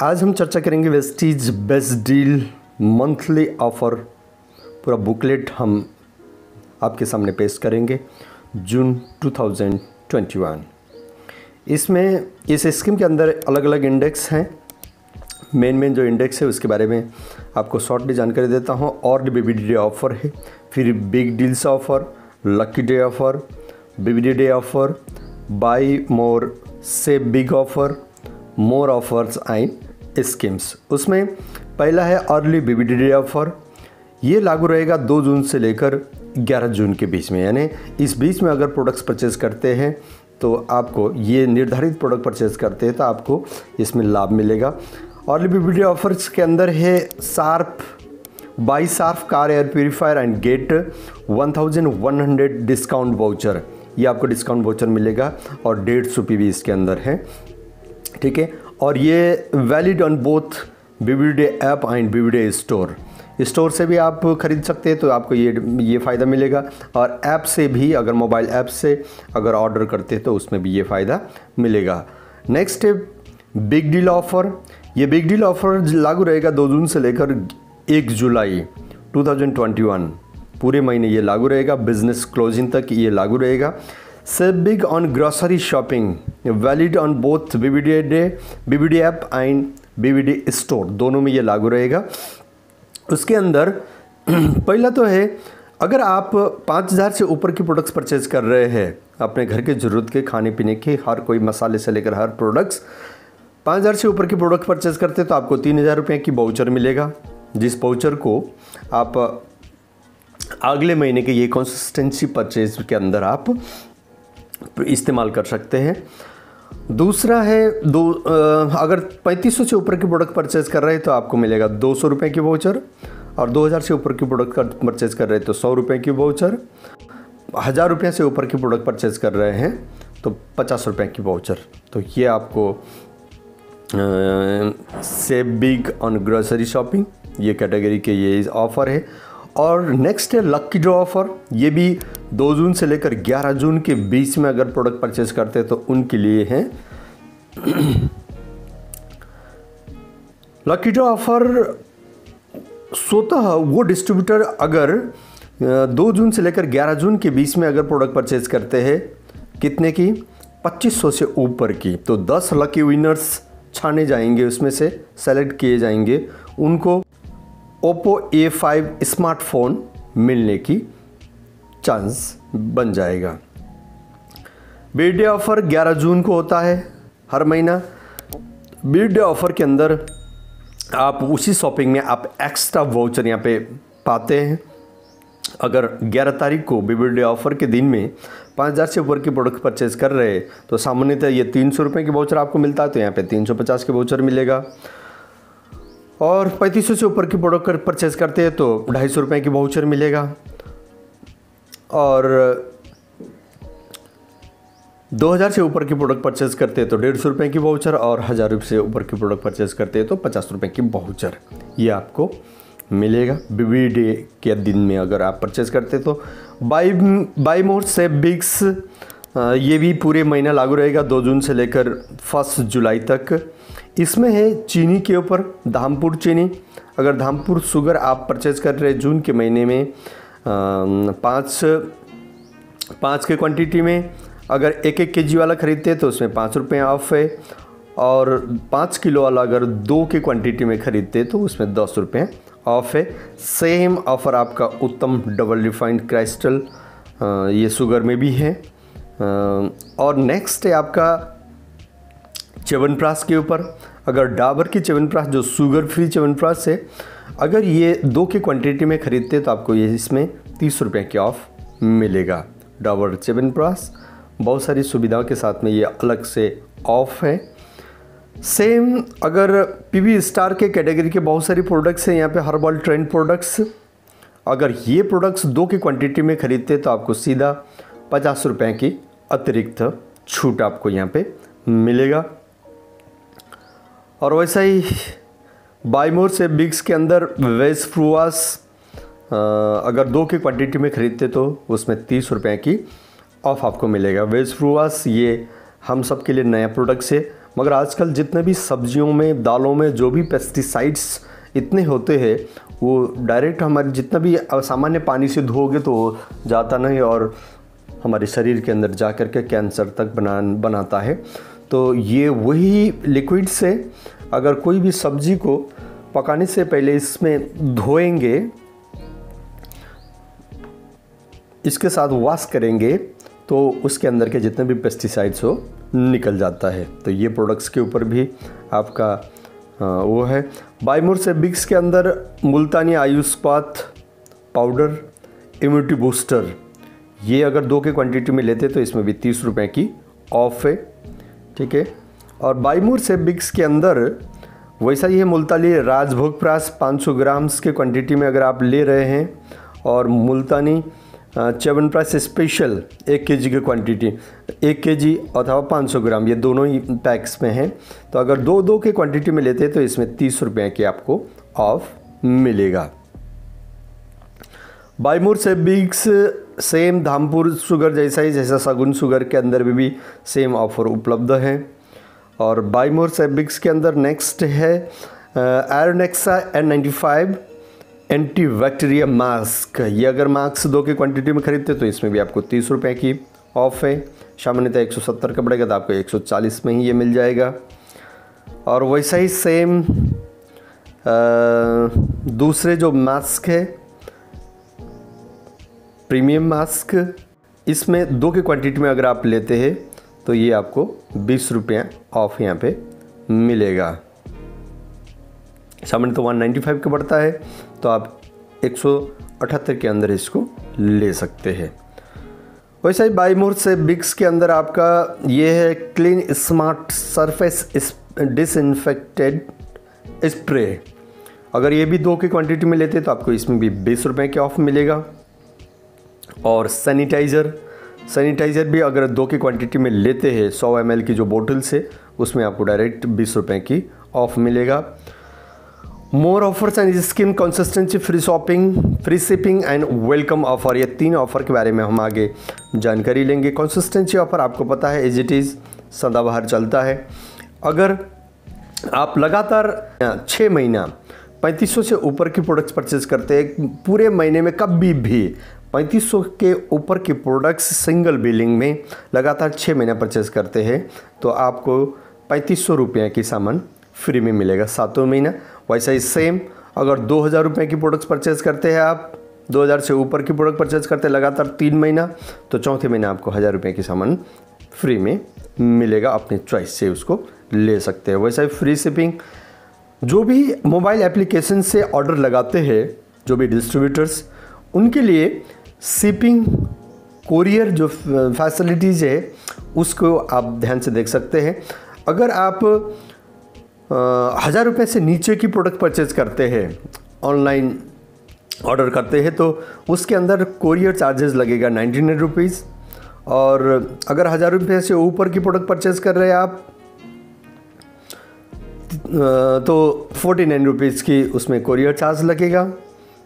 आज हम चर्चा करेंगे Vestige best deal monthly offer. पूरा बुकलेट हम आपके सामने पेश करेंगे जून 2021। इसमें इस स्कीम के अंदर अलग अलग इंडेक्स हैं। मेन जो इंडेक्स है उसके बारे में आपको शॉर्टली जानकारी देता हूँ। और बीबीडी डे ऑफ़र है, फिर big deals offer, lucky day offer, BBD day offer, by more save big offer, more offers and schemes. उसमें पहला है अर्ली बीबीडी डे ऑफ़र। ये लागू रहेगा 2 जून से लेकर 11 जून के बीच में, यानी इस बीच में अगर प्रोडक्ट्स परचेज़ करते हैं तो आपको ये निर्धारित प्रोडक्ट परचेज़ करते हैं तो आपको इसमें लाभ मिलेगा। अर्ली बीबीडी ऑफर्स के अंदर है buy Sharp car air purifier and get 1100 discount voucher. ये आपको डिस्काउंट वाउचर मिलेगा और 150 रुपये इसके अंदर है, ठीक है। और ये valid on both BBD day app and BBD day store से भी आप खरीद सकते हैं तो आपको ये फ़ायदा मिलेगा। और ऐप से भी, अगर मोबाइल ऐप से अगर ऑर्डर करते हैं तो उसमें भी ये फ़ायदा मिलेगा। नेक्स्ट है बिग डील ऑफ़र। ये बिग डील ऑफ़र लागू रहेगा 2 जून से लेकर 1 जुलाई 2021। पूरे महीने ये लागू रहेगा, बिजनेस क्लोजिंग तक ये लागू रहेगा। Save big on grocery shopping, valid on both BBD day, BBD app and BBD store, दोनों में ये लागू रहेगा। उसके अंदर पहला तो है, अगर आप 5000 से ऊपर की प्रोडक्ट्स परचेज कर रहे हैं, अपने घर के ज़रूरत के खाने पीने के हर कोई मसाले से लेकर हर प्रोडक्ट्स 5000 से ऊपर की प्रोडक्ट परचेज करते हैं तो आपको 3000 रुपये की वाउचर मिलेगा, जिस वाउचर को आप अगले महीने के ये कंसिस्टेंसी परचेज के अंदर आप इस्तेमाल कर सकते हैं। दूसरा है अगर 3500 से ऊपर की प्रोडक्ट परचेज कर रहे हैं तो आपको मिलेगा 200 रुपये की वाउचर, और 2000 से ऊपर की प्रोडक्ट परचेज कर रहे हैं तो 100 रुपये की वाउचर, 1000 रुपये से ऊपर की प्रोडक्ट परचेज कर रहे हैं तो 50 रुपये की वाउचर। तो ये आपको save big on grocery shopping, ये कैटेगरी के ये ऑफ़र है। और नेक्स्ट है लकी ड्रॉ ऑफ़र। ये भी 2 जून से लेकर 11 जून के बीच में अगर प्रोडक्ट परचेज करते हैं तो उनके लिए है। लकी ड्रॉ ऑफ़र स्वतः वो डिस्ट्रीब्यूटर अगर 2 जून से लेकर 11 जून के बीच में अगर प्रोडक्ट परचेज करते हैं, कितने की, 2500 से ऊपर की, तो 10 लकी विनर्स छाने जाएंगे, उसमें से सेलेक्ट किए जाएंगे, उनको ओप्पो A5 स्मार्टफोन मिलने की चांस बन जाएगा। बर्थडे ऑफ़र 11 जून को होता है हर महीना। बर्थडे ऑफ़र के अंदर आप उसी शॉपिंग में आप एक्स्ट्रा वाउचर यहाँ पे पाते हैं। अगर 11 तारीख को बर्थडे ऑफ़र के दिन में 5000 से ऊपर की प्रोडक्ट परचेज कर रहे हैं तो सामान्यतः ये 300 रुपये की वाउचर आपको मिलता है, तो यहाँ पे 350 के वाउचर मिलेगा। और 3500 से ऊपर की प्रोडक्ट परचेज करते हैं तो 250 रुपये की वाउचर मिलेगा। और 2000 से ऊपर की प्रोडक्ट परचेज करते हैं तो 150 रुपये की वाउचर, और 1000 रुपये से ऊपर की प्रोडक्ट परचेज करते हैं तो 50 रुपये की वाउचर ये आपको मिलेगा बीबीडी डे के दिन में अगर आप परचेज करते हैं तो। बाई मोर सेव बिग्स, ये भी पूरे महीना लागू रहेगा 2 जून से लेकर 1 जुलाई तक। इसमें है चीनी के ऊपर, धामपुर चीनी। अगर धामपुर शुगर आप परचेज कर रहे हैं जून के महीने में 5 के क्वांटिटी में, अगर 1-1 केजी वाला खरीदते हैं तो उसमें 5 रुपये ऑफ है, और 5 किलो वाला अगर 2 के क्वांटिटी में खरीदते हैं तो उसमें 10 रुपये ऑफ है। सेम ऑफ़र आपका उत्तम डबल रिफाइंड क्राइस्टल ये शुगर में भी है। और नेक्स्ट है आपका च्यवनप्राश के ऊपर। अगर डाबर की च्यवनप्राश जो शुगर फ्री च्यवनप्राश है, अगर ये 2 की क्वांटिटी में खरीदते तो आपको ये इसमें 30 रुपये की ऑफ मिलेगा। डाबर च्यवनप्राश बहुत सारी सुविधाओं के साथ में ये अलग से ऑफ है। सेम अगर पीवी स्टार के कैटेगरी के बहुत सारी प्रोडक्ट्स हैं यहाँ पे, हर्बल ट्रेंड प्रोडक्ट्स, अगर ये प्रोडक्ट्स 2 की क्वांटिटी में खरीदते तो आपको सीधा 50 रुपये की अतिरिक्त छूट आपको यहाँ पे मिलेगा। और वैसा ही बाई मोर से बिग्स के अंदर वेज फ्रूआस अगर 2 की क्वांटिटी में खरीदते तो उसमें 30 रुपये की ऑफ आपको मिलेगा। वेज फ्रूआस ये हम सब के लिए नया प्रोडक्ट्स है, मगर आजकल जितने भी सब्जियों में, दालों में जो भी पेस्टिसाइड्स इतने होते हैं वो डायरेक्ट हमारे जितना भी सामान्य पानी से धोगे तो जाता नहीं और हमारे शरीर के अंदर जा कर के कैंसर तक बनाता है। तो ये वही लिक्विड से अगर कोई भी सब्जी को पकाने से पहले इसमें धोएंगे, इसके साथ वॉश करेंगे तो उसके अंदर के जितने भी पेस्टिसाइड्स हो निकल जाता है। तो ये प्रोडक्ट्स के ऊपर भी आपका वो है। बाइमोर सेबिक्स के अंदर मुल्तानी आयुष्पात पाउडर, इम्यूनिटी बूस्टर, ये अगर 2 के क्वांटिटी में लेते तो इसमें भी 30 रुपये की ऑफ है, ठीक है। और बाइमोर सेबिक्स के अंदर वैसा ही है, मुल्तानी राजभोग प्रास 500 ग्राम्स के क्वांटिटी में अगर आप ले रहे हैं, और मुल्तानी च्यवनप्राश स्पेशल 1 केजी की क्वांटिटी, 1 केजी अथवा 500 ग्राम, ये दोनों ही पैक्स में हैं। तो अगर 2 के क्वांटिटी में लेते हैं तो इसमें 30 रुपये की आपको ऑफ मिलेगा। बाइमोर सेबिक्स सेम धामपुर शुगर जैसा ही, जैसा सगुन शुगर के अंदर भी सेम ऑफर उपलब्ध है। और बाइमोर सेबिक्स के अंदर नेक्स्ट है एरोनेक्सा N95 एंटीबैक्टीरिया मास्क। ये अगर मास्क 2 की क्वांटिटी में खरीदते तो इसमें भी आपको 30 रुपये की ऑफ है। सामान्यतः 170 का पड़ेगा तो आपको 140 में ही ये मिल जाएगा। और वैसा ही सेम दूसरे जो मास्क है प्रीमियम मास्क, इसमें 2 की क्वांटिटी में अगर आप लेते हैं तो ये आपको 20 रुपये ऑफ यहाँ पे मिलेगा। सामान्य तो 195 का पड़ता है तो आप 178 के अंदर इसको ले सकते हैं। वैसे ही बाइमोर सेबिक्स के अंदर आपका ये है clean smart surface disinfected spray. अगर ये भी 2 की क्वांटिटी में लेते तो आपको इसमें भी 20 रुपये के ऑफ मिलेगा। और सैनिटाइज़र भी अगर 2 की क्वांटिटी में लेते हैं 100 ml की जो बोतल से, उसमें आपको डायरेक्ट 20 रुपये की ऑफ मिलेगा। मोर offers and scheme consistency, free shopping, free shipping and welcome offer, ये 3 ऑफ़र के बारे में हम आगे जानकारी लेंगे। कंसिस्टेंसी ऑफर आपको पता है एज इट इज़ सदाबहार चलता है। अगर आप लगातार 6 महीना 3500 से ऊपर की प्रोडक्ट्स परचेज करते हैं, पूरे महीने में कभी भी 3500 के ऊपर की प्रोडक्ट्स सिंगल बिलिंग में लगातार 6 महीना परचेज करते हैं तो आपको 3500 रुपये की सामान फ्री में मिलेगा 7वें महीना। वैसा ही सेम अगर 2000 रुपये की प्रोडक्ट्स परचेज करते हैं आप, 2000 से ऊपर की प्रोडक्ट परचेज करते हैं लगातार 3 महीना, तो 4थे महीना आपको 1000 रुपये की सामान फ्री में मिलेगा। अपने चॉइस से उसको ले सकते हैं। वैसा ही फ्री शिपिंग, जो भी मोबाइल एप्लीकेशन से ऑर्डर लगाते हैं, जो भी डिस्ट्रीब्यूटर्स, उनके लिए शिपिंग कोरियर जो फैसिलिटीज़ है उसको आप ध्यान से देख सकते हैं। अगर आप 1000 रुपये से नीचे की प्रोडक्ट परचेज करते हैं, ऑनलाइन ऑर्डर करते हैं, तो उसके अंदर कोरियर चार्जेस लगेगा 99 रुपीज़। और अगर 1000 रुपये से ऊपर की प्रोडक्ट परचेज कर रहे हैं आप तो 49 रुपीज़ की उसमें कोरियर चार्ज लगेगा।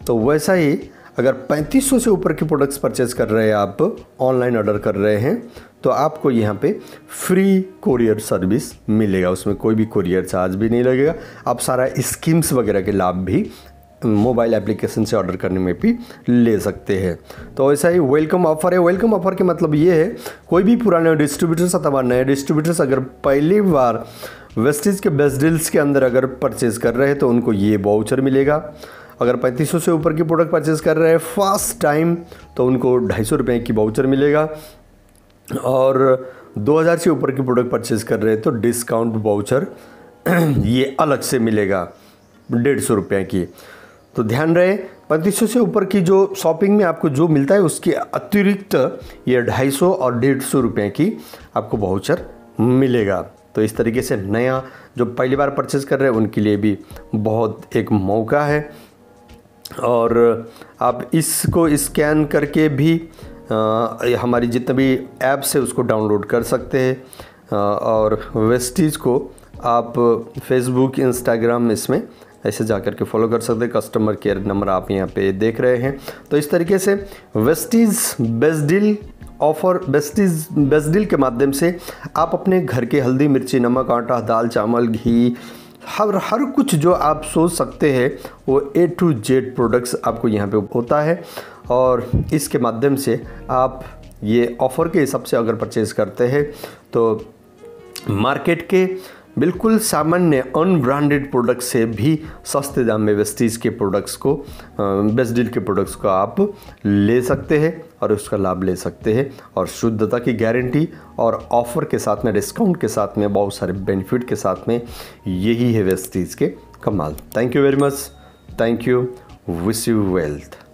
तो वैसा ही अगर 3500 से ऊपर की प्रोडक्ट्स परचेज कर रहे हैं आप, ऑनलाइन ऑर्डर कर रहे हैं, तो आपको यहाँ पे फ्री कोरियर सर्विस मिलेगा, उसमें कोई भी कोरियर चार्ज भी नहीं लगेगा। आप सारा स्कीम्स वगैरह के लाभ भी मोबाइल एप्लीकेशन से ऑर्डर करने में भी ले सकते हैं। तो ऐसा ही वेलकम ऑफ़र है। वेलकम ऑफ़र के मतलब ये है, कोई भी पुराने डिस्ट्रीब्यूटर्स अथवा नए डिस्ट्रीब्यूटर्स अगर पहली बार वेस्टीज के बेस्ट डील्स के अंदर अगर परचेज़ कर रहे हैं तो उनको ये वाउचर मिलेगा। अगर 3500 से ऊपर की प्रोडक्ट परचेज़ कर रहे हैं फर्स्ट टाइम तो उनको 250 रुपये की वाउचर मिलेगा। और 2000 से ऊपर की प्रोडक्ट परचेज़ कर रहे हैं तो डिस्काउंट वाउचर ये अलग से मिलेगा 150 रुपये की। तो ध्यान रहे, 3500 से ऊपर की जो शॉपिंग में आपको जो मिलता है उसके अतिरिक्त ये 250 और 150 रुपये की आपको वाउचर मिलेगा। तो इस तरीके से नया जो पहली बार परचेज कर रहे हैं उनके लिए भी बहुत एक मौका है। और आप इसको स्कैन करके भी हमारी जितने भी ऐप्स है उसको डाउनलोड कर सकते हैं। और वेस्टीज को आप फेसबुक, इंस्टाग्राम इसमें ऐसे जा कर के फॉलो कर सकते हैं। कस्टमर केयर नंबर आप यहाँ पे देख रहे हैं। तो इस तरीके से Vestige best deal offer best deal के माध्यम से आप अपने घर के हल्दी, मिर्ची, नमक, आटा, दाल, चावल, घी, हर कुछ जो आप सोच सकते हैं वो A to Z प्रोडक्ट्स आपको यहाँ पे होता है। और इसके माध्यम से आप ये ऑफ़र के हिसाब से अगर परचेज़ करते हैं तो मार्केट के बिल्कुल सामान्य अनब्रांडेड प्रोडक्ट से भी सस्ते दाम में वेस्टीज के प्रोडक्ट्स को, बेस्ट डील के प्रोडक्ट्स को आप ले सकते हैं और उसका लाभ ले सकते हैं। और शुद्धता की गारंटी और ऑफ़र के साथ में, डिस्काउंट के साथ में, बहुत सारे बेनिफिट के साथ में, यही है वेस्टीज के कमाल। Thank you very much. Thank you. Wish you wealth.